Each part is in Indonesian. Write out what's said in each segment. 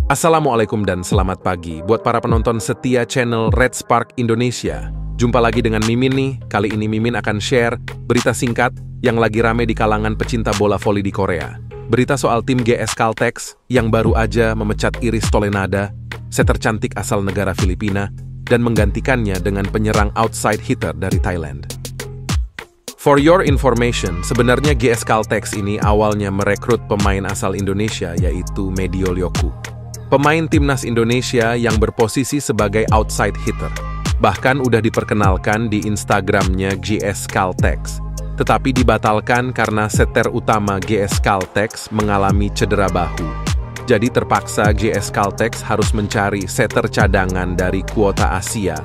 Assalamualaikum dan selamat pagi buat para penonton setia channel Red Spark Indonesia. Jumpa lagi dengan Mimin nih. Kali ini Mimin akan share berita singkat yang lagi rame di kalangan pecinta bola voli di Korea. Berita soal tim GS Caltex yang baru aja memecat Iris Tolenada, setter cantik asal negara Filipina, dan menggantikannya dengan penyerang outside hitter dari Thailand. For your information, sebenarnya GS Caltex ini awalnya merekrut pemain asal Indonesia yaitu Medio Lyoku, pemain timnas Indonesia yang berposisi sebagai outside hitter. Bahkan udah diperkenalkan di Instagramnya GS Caltex, tetapi dibatalkan karena setter utama GS Caltex mengalami cedera bahu. Jadi terpaksa GS Caltex harus mencari setter cadangan dari kuota Asia.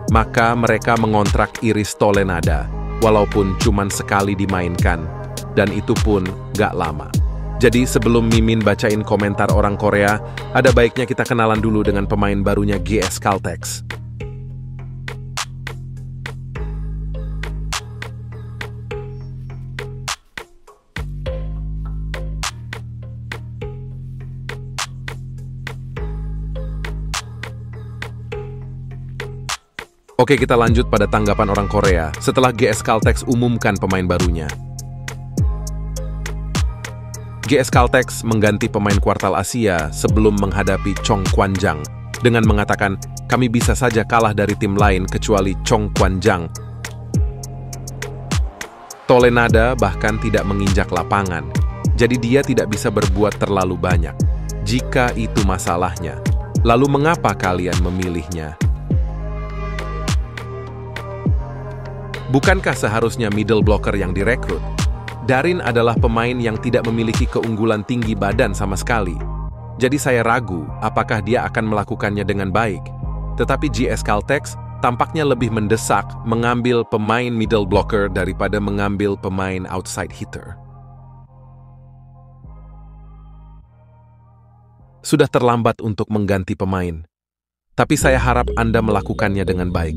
Maka mereka mengontrak Iris Tolenada, walaupun cuman sekali dimainkan, dan itu pun gak lama. Jadi sebelum Mimin bacain komentar orang Korea, ada baiknya kita kenalan dulu dengan pemain barunya GS Caltex. Oke, kita lanjut pada tanggapan orang Korea setelah GS Caltex umumkan pemain barunya. GS Caltex mengganti pemain kuartal Asia sebelum menghadapi Chong Kwanjang dengan mengatakan, kami bisa saja kalah dari tim lain kecuali Chong Kwanjang. Tolenada bahkan tidak menginjak lapangan, jadi dia tidak bisa berbuat terlalu banyak. Jika itu masalahnya, lalu mengapa kalian memilihnya? Bukankah seharusnya middle blocker yang direkrut? Darin adalah pemain yang tidak memiliki keunggulan tinggi badan sama sekali. Jadi saya ragu apakah dia akan melakukannya dengan baik. Tetapi GS Caltex tampaknya lebih mendesak mengambil pemain middle blocker daripada mengambil pemain outside hitter. Sudah terlambat untuk mengganti pemain. Tapi saya harap Anda melakukannya dengan baik.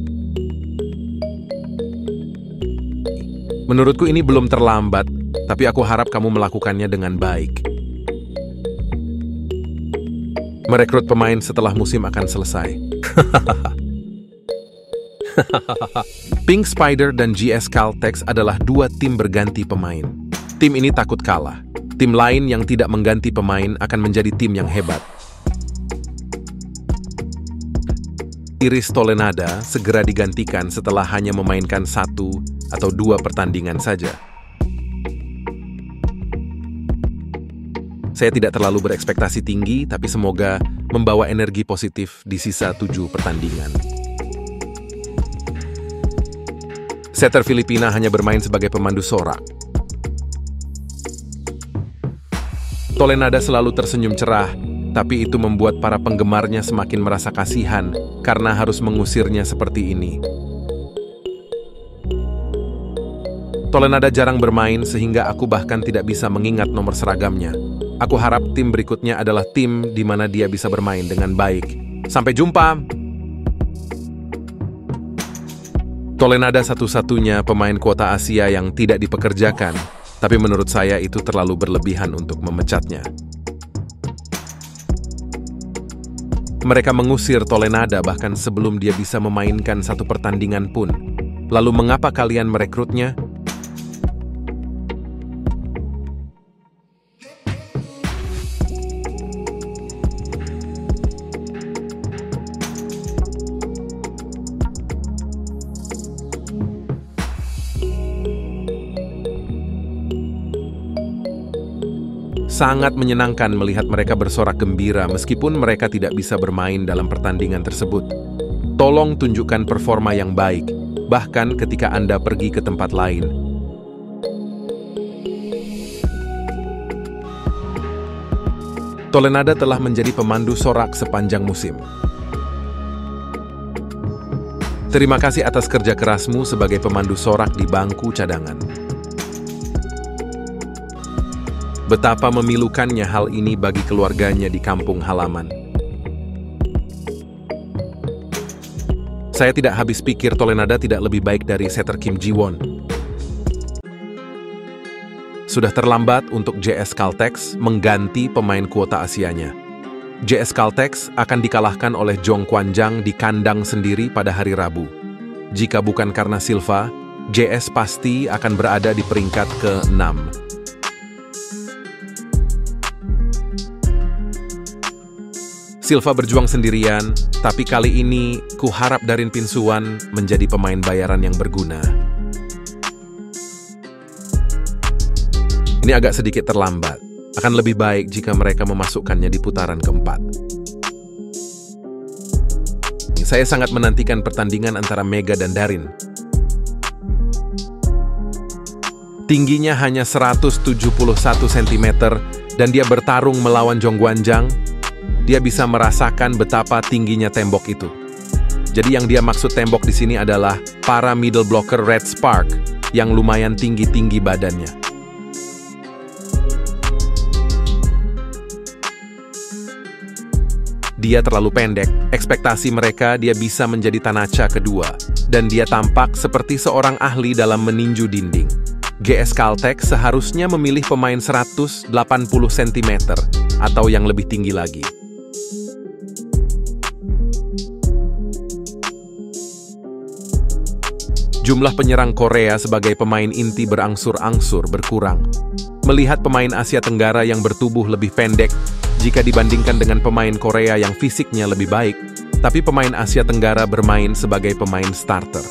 Menurutku ini belum terlambat, tapi aku harap kamu melakukannya dengan baik. Merekrut pemain setelah musim akan selesai. Pink Spider dan GS Caltex adalah dua tim berganti pemain. Tim ini takut kalah. Tim lain yang tidak mengganti pemain akan menjadi tim yang hebat. Iris Tolenada segera digantikan setelah hanya memainkan 1 atau 2 pertandingan saja. Saya tidak terlalu berekspektasi tinggi, tapi semoga membawa energi positif di sisa 7 pertandingan. Setter Filipina hanya bermain sebagai pemandu sorak. Tolenada selalu tersenyum cerah, tapi itu membuat para penggemarnya semakin merasa kasihan karena harus mengusirnya seperti ini. Tolenada jarang bermain sehingga aku bahkan tidak bisa mengingat nomor seragamnya. Aku harap tim berikutnya adalah tim di mana dia bisa bermain dengan baik. Sampai jumpa! Tolenada satu-satunya pemain kuota Asia yang tidak dipekerjakan, tapi menurut saya itu terlalu berlebihan untuk memecatnya. Mereka mengusir Tolenada bahkan sebelum dia bisa memainkan 1 pertandingan pun. Lalu mengapa kalian merekrutnya? Sangat menyenangkan melihat mereka bersorak gembira meskipun mereka tidak bisa bermain dalam pertandingan tersebut. Tolong tunjukkan performa yang baik, bahkan ketika Anda pergi ke tempat lain. Tolenada telah menjadi pemandu sorak sepanjang musim. Terima kasih atas kerja kerasmu sebagai pemandu sorak di bangku cadangan. Betapa memilukannya hal ini bagi keluarganya di kampung halaman. Saya tidak habis pikir Tolenada tidak lebih baik dari setter Kim Ji-won. Sudah terlambat untuk GS Caltex mengganti pemain kuota Asianya. JS Caltex akan dikalahkan oleh Zhong Quanzhang di kandang sendiri pada hari Rabu. Jika bukan karena Silva, JS pasti akan berada di peringkat ke-6. Silva berjuang sendirian, tapi kali ini kuharap Darin Pinsuan menjadi pemain bayaran yang berguna. Ini agak sedikit terlambat. Akan lebih baik jika mereka memasukkannya di putaran keempat. Saya sangat menantikan pertandingan antara Mega dan Darin. Tingginya hanya 171 cm dan dia bertarung melawan Zhong Quanzhang. Dia bisa merasakan betapa tingginya tembok itu. Jadi yang dia maksud tembok di sini adalah para middle blocker Red Spark yang lumayan tinggi-tinggi badannya. Dia terlalu pendek, ekspektasi mereka dia bisa menjadi Tanacha kedua, dan dia tampak seperti seorang ahli dalam meninju dinding. GS Caltex seharusnya memilih pemain 180 cm atau yang lebih tinggi lagi. Jumlah penyerang Korea sebagai pemain inti berangsur-angsur berkurang. Melihat pemain Asia Tenggara yang bertubuh lebih pendek jika dibandingkan dengan pemain Korea yang fisiknya lebih baik, tapi pemain Asia Tenggara bermain sebagai pemain starter.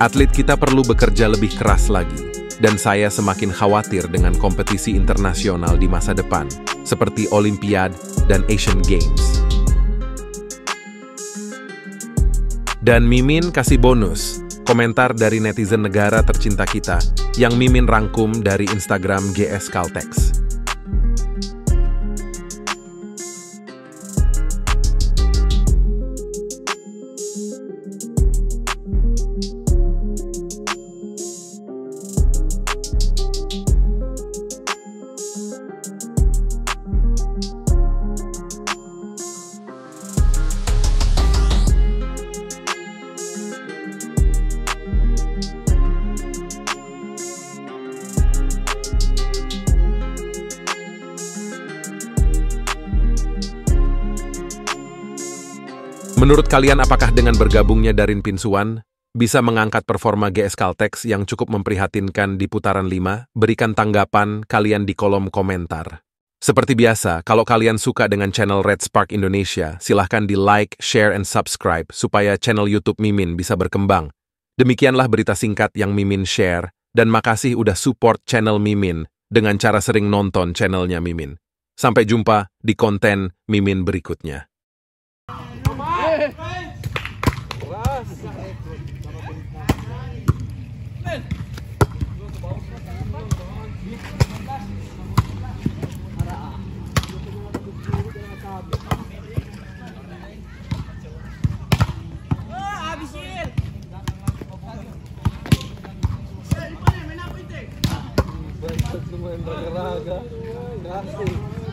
Atlet kita perlu bekerja lebih keras lagi, dan saya semakin khawatir dengan kompetisi internasional di masa depan, seperti Olimpiade dan Asian Games. Dan Mimin kasih bonus, komentar dari netizen negara tercinta kita, yang Mimin rangkum dari Instagram GS Caltex. Menurut kalian, apakah dengan bergabungnya Darin Pinsuan bisa mengangkat performa GS Caltex yang cukup memprihatinkan di putaran 5? Berikan tanggapan kalian di kolom komentar. Seperti biasa, kalau kalian suka dengan channel Red Spark Indonesia, silahkan di like, share, and subscribe supaya channel YouTube Mimin bisa berkembang. Demikianlah berita singkat yang Mimin share, dan makasih udah support channel Mimin dengan cara sering nonton channelnya Mimin. Sampai jumpa di konten Mimin berikutnya. Lumayan bergeraga, nggak asik.